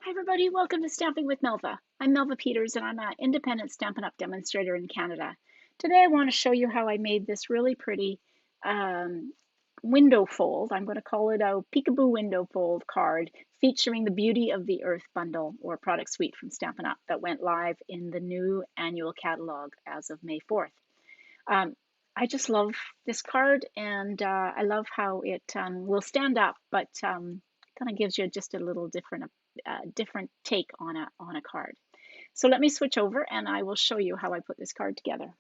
Hi everybody, welcome to Stamping with Melva. I'm Melva Peters and I'm an independent Stampin' Up! Demonstrator in Canada. Today I want to show you how I made this really pretty window fold. I'm going to call it a peekaboo window fold card featuring the Beauty of the Earth bundle or product suite from Stampin' Up! That went live in the new annual catalog as of May 4th. I just love this card and I love how it will stand up but kind of gives you just a little different take on a card. So let me switch over and I will show you how I put this card together.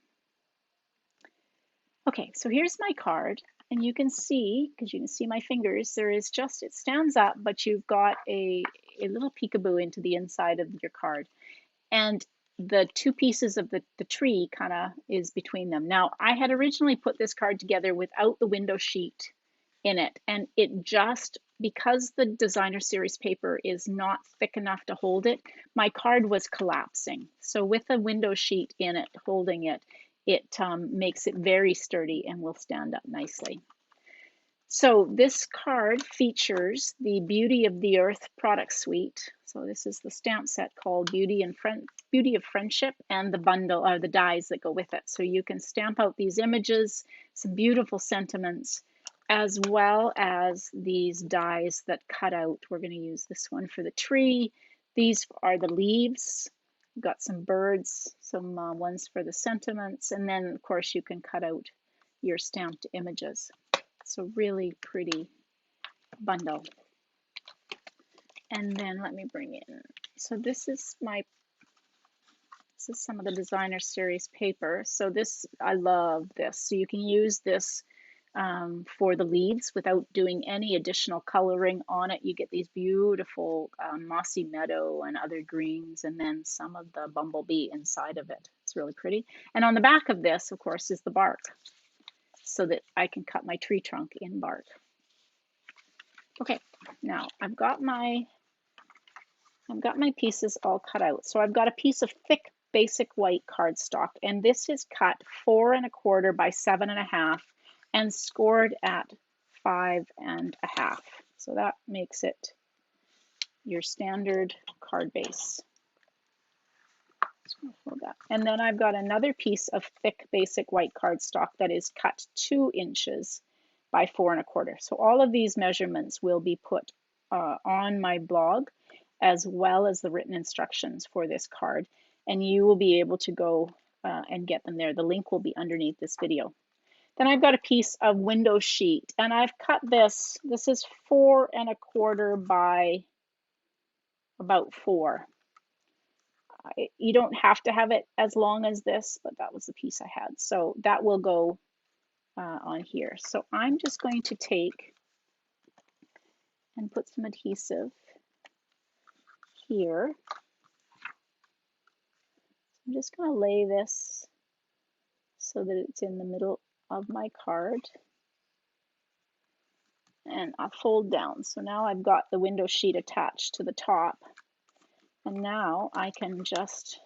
Okay, so here's my card, and you can see, because you can see my fingers, there is just, it stands up, but you've got a little peekaboo into the inside of your card. And the two pieces of the tree kind of is between them. Now, I had originally put this card together without the window sheet in it, and it just, because the designer series paper is not thick enough to hold it, my card was collapsing. So with a window sheet in it holding it, it makes it very sturdy and will stand up nicely. So this card features the Beauty of the Earth product suite. So this is the stamp set called Beauty of Friendship, and the bundle or the dies that go with it. So you can stamp out these images, some beautiful sentiments, as well as these dies that cut out. We're going to use this one for the tree. These are the leaves. We've got some birds, some ones for the sentiments, and then of course you can cut out your stamped images. So really pretty bundle. And then let me bring in, so this is some of the designer series paper. So this, I love this. So you can use this for the leaves without doing any additional coloring on it. You get these beautiful mossy meadow and other greens, and then some of the bumblebee inside of it. It's really pretty. And on the back of this, of course, is the bark, so that I can cut my tree trunk in bark. Okay, now I've got my pieces all cut out. So I've got a piece of thick basic white cardstock, and this is cut 4 1/4 by 7 1/2 and scored at 5 1/2. So that makes it your standard card base. And then I've got another piece of thick basic white cardstock that is cut 2 inches by 4 1/4. So all of these measurements will be put on my blog, as well as the written instructions for this card, and you will be able to go and get them there. The link will be underneath this video. Then I've got a piece of window sheet, and I've cut this. This is 4 1/4 by about 4. You don't have to have it as long as this, but that was the piece I had. So that will go on here. So I'm just going to take and put some adhesive here. I'm just going to lay this so that it's in the middle of my card. And I'll fold down. So now I've got the window sheet attached to the top. And now I can just,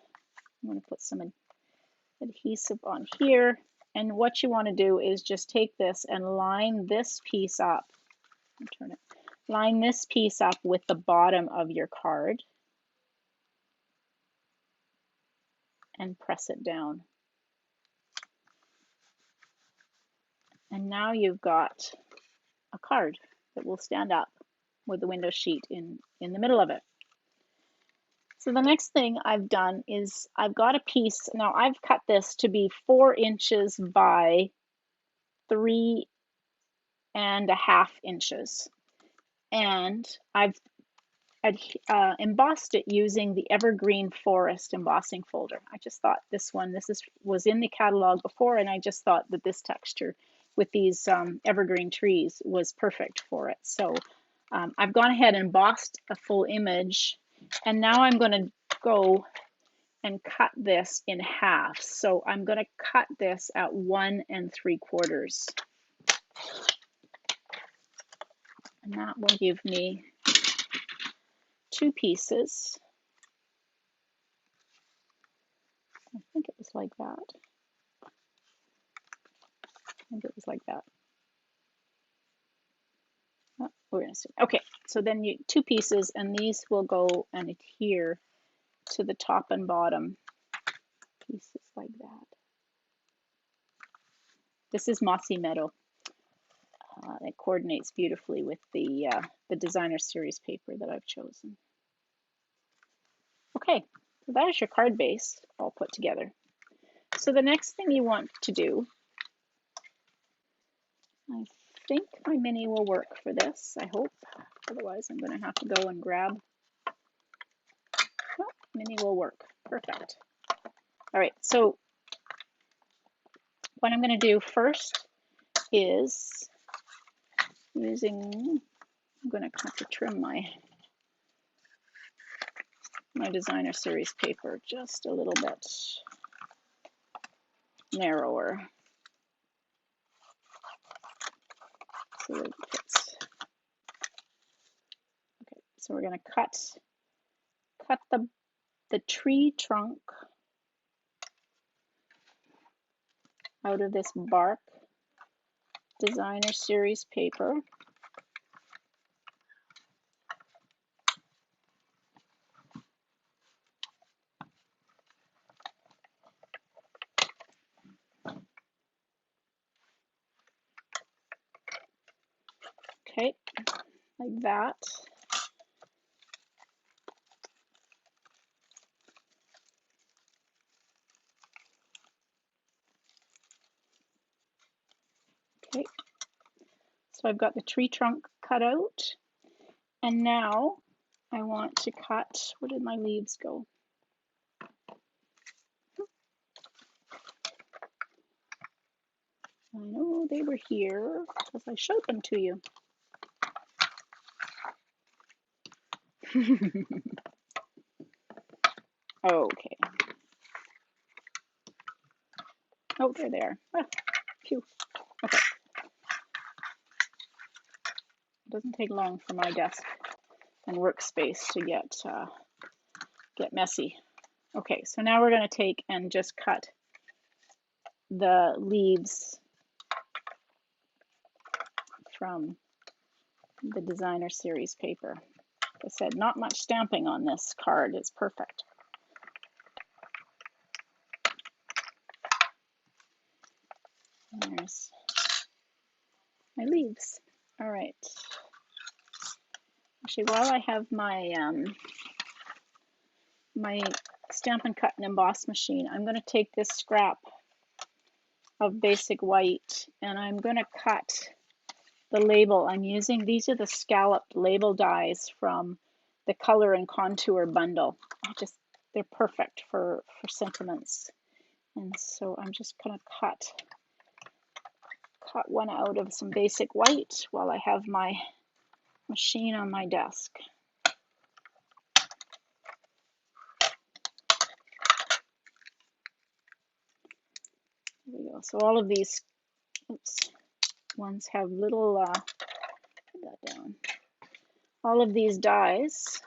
I'm going to put some adhesive on here. And what you want to do is just take this and line this piece up. Turn it. Line this piece up with the bottom of your card and press it down. And now you've got a card that will stand up with the window sheet in the middle of it. So the next thing I've done is I've got a piece. Now I've cut this to be 4 inches by 3 1/2 inches. And I've embossed it using the Evergreen Forest embossing folder. I just thought this was in the catalog before, and I just thought that this texture with these evergreen trees was perfect for it. So I've gone ahead and embossed a full image, and now I'm going to go and cut this in half. So I'm going to cut this at 1 3/4. And that will give me 2 pieces. I think it was like that. I think it was like that. we're gonna see. Okay, so then you two pieces, and these will go and adhere to the top and bottom pieces like that. This is Mossy Meadow. It coordinates beautifully with the designer series paper that I've chosen. Okay, so that is your card base all put together. So the next thing you want to do, I think my mini will work for this, I hope. Otherwise I'm going to have to go and grab. Oh, mini will work. Perfect. All right, so what I'm going to do first is using, I'm going to have to trim my designer series paper just a little bit narrower so that it fits. Okay, so we're going to cut the tree trunk out of this bark designer series paper. Okay, like that. Okay, so I've got the tree trunk cut out, and now I want to cut, where did my leaves go? I know they were here because I showed them to you. Okay. Oh, they're there. Ah, phew. Okay. It doesn't take long for my desk and workspace to get messy. Okay, so now we're going to take and just cut the leaves from the designer series paper. Like I said, not much stamping on this card. It's perfect. And there's my leaves. All right. Actually, while I have my my Stampin' Cut and Emboss machine, I'm going to take this scrap of basic white and I'm going to cut the label I'm using. These are the scalloped label dies from the Color and Contour bundle. They're perfect for sentiments. And so I'm just going to cut one out of some basic white while I have my machine on my desk. There we go. So all of these ones have little, put that down. All of these dies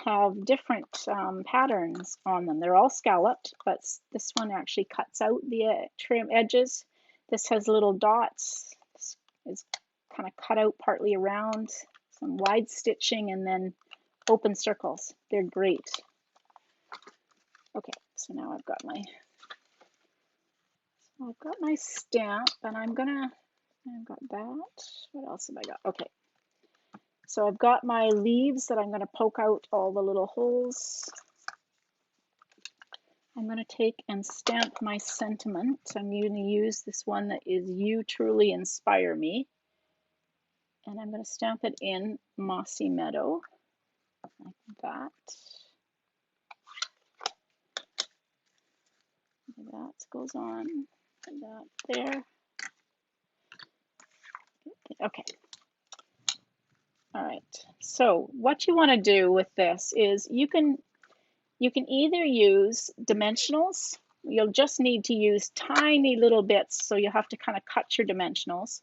have different patterns on them. They're all scalloped, but this one actually cuts out the trim edges. This has little dots. This is kind of cut out partly around, some wide stitching, and then open circles. They're great. Okay, so now I've got my stamp, and I've got that. What else have I got? Okay. So I've got my leaves that I'm going to poke out all the little holes. I'm going to take and stamp my sentiment. I'm going to use this one that is You Truly Inspire Me. And I'm going to stamp it in Mossy Meadow, like that. That goes on, like that there. Okay. All right, so what you want to do with this is you can either use dimensionals. You'll just need to use tiny little bits, so you have to kind of cut your dimensionals.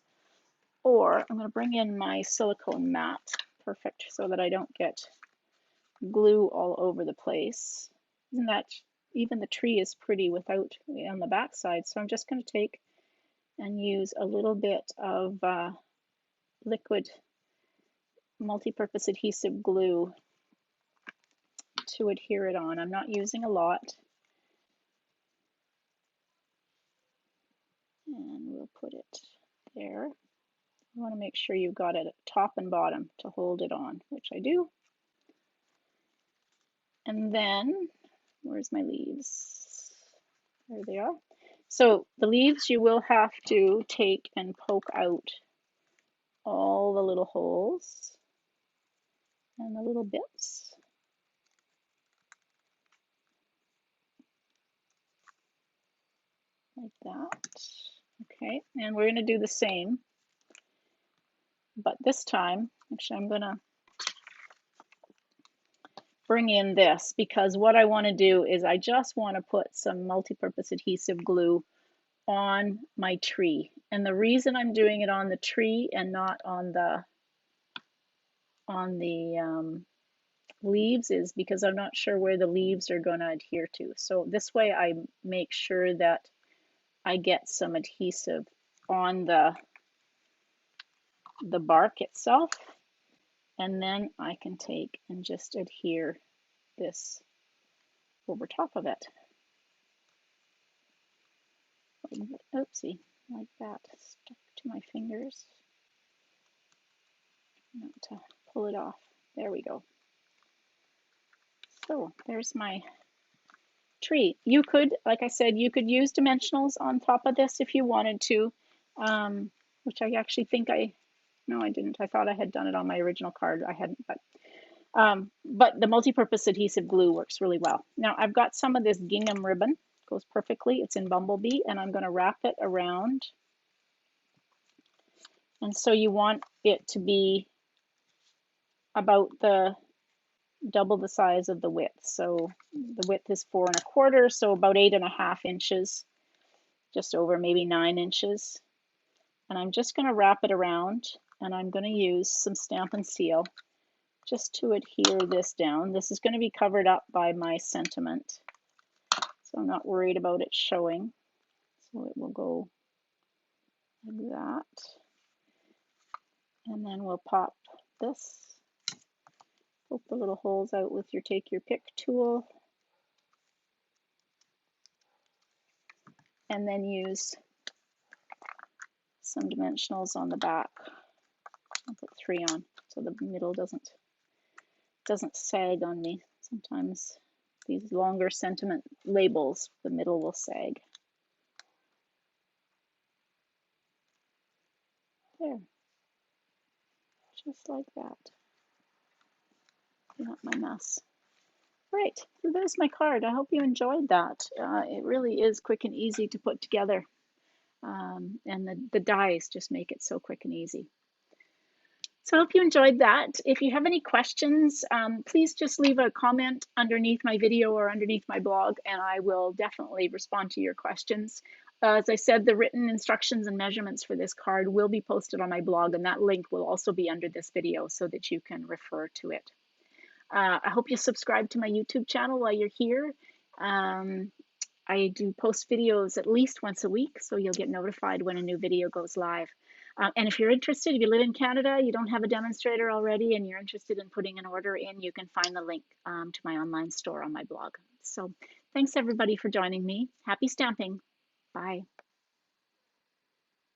Or I'm going to bring in my silicone mat, perfect, so that I don't get glue all over the place. Isn't that, even the tree is pretty without on the back side, so I'm just going to take and use a little bit of liquid multi-purpose adhesive glue to adhere it on. I'm not using a lot. And we'll put it there. You want to make sure you've got it at top and bottom to hold it on, which I do. And then, where's my leaves? There they are. So the leaves you will have to take and poke out all the little holes and the little bits. Like that. Okay, and we're going to do the same, but this time, actually I'm going to bring in this, because what I want to do is I just want to put some multi-purpose adhesive glue on my tree. And the reason I'm doing it on the tree and not on the leaves is because I'm not sure where the leaves are going to adhere to. So this way I make sure that I get some adhesive on the bark itself, and then I can take and just adhere this over top of it. Oopsie, like that, stuck to my fingers. Not to pull it off. There we go. So there's my tree. You could, like I said, you could use dimensionals on top of this if you wanted to, which I actually think no, I didn't. I thought I had done it on my original card. I hadn't, but the multi-purpose adhesive glue works really well. Now I've got some of this gingham ribbon, goes perfectly. It's in Bumblebee, and I'm going to wrap it around. And so you want it to be about double the size of the width. So the width is 4 1/4, so about 8.5 inches, just over maybe 9 inches. And I'm just going to wrap it around, and I'm going to use some Stampin' Seal just to adhere this down. This is going to be covered up by my sentiment, so I'm not worried about it showing. So it will go like that. And then we'll pop this. Poke the little holes out with your take your pick tool. And then use some dimensionals on the back. I'll put 3 on so the middle doesn't sag on me. Sometimes these longer sentiment labels, the middle will sag. There. Just like that. Clean up my mess. Right, so there's my card. I hope you enjoyed that. It really is quick and easy to put together. And the dies just make it so quick and easy. So I hope you enjoyed that. If you have any questions, please just leave a comment underneath my video or underneath my blog, and I will definitely respond to your questions. As I said, the written instructions and measurements for this card will be posted on my blog, and that link will also be under this video so that you can refer to it. I hope you subscribe to my YouTube channel while you're here. I do post videos at least once a week, so you'll get notified when a new video goes live. And if you're interested, if you live in Canada, you don't have a demonstrator already, and you're interested in putting an order in, you can find the link to my online store on my blog. So thanks everybody for joining me. Happy stamping. Bye.